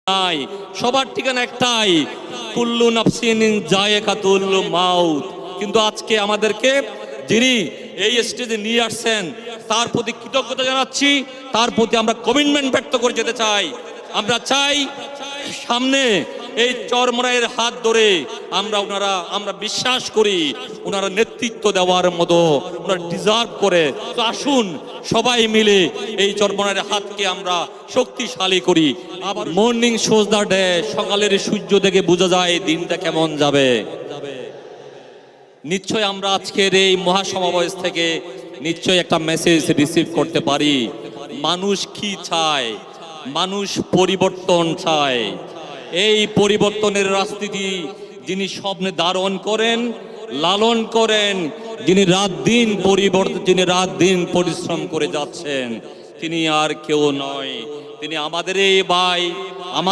নাই, সবার ঠিকানা একটাই, কুল্লু নাফসিন যায়েকাতুল মাউত। কিন্তু আজকে আমাদেরকে যিনি এই স্টেজে নিয়ে আসছেন তার প্রতি কৃতজ্ঞতা জানাচ্ছি, তার প্রতি আমরা কমিটমেন্ট ব্যক্ত করে যেতে চাই। আমরা চাই সামনে এই চরমরাইয়ের হাত ধরে আমরা বিশ্বাস করি ওনারা নেতৃত্ব দেওয়ার মতো ওনারা ডিজার্ভ করে। তো আসুন সবাই মিলে এই চরমরাইয়ের হাতকে আমরা শক্তিশালী করি। আবার মর্নিং শোজ দ্য ডে, সকালের সূর্য দেখে বোঝা যায় দিনটা কেমন যাবে। নিশ্চয় আমরা আজকের এই মহাসমাবেশ থেকে নিশ্চয় একটা মেসেজ রিসিভ করতে পারি। মানুষ কি চায়? মানুষ পরিবর্তন চায়। এই পরিবর্তনের রাজনীতি যিনি স্বপ্নে ধারণ করেন, লালন করেন, যিনি রাত দিন পরিশ্রম করে যাচ্ছেন, তিনি আর কেউ নয়, তিনি আমাদের এই ভাই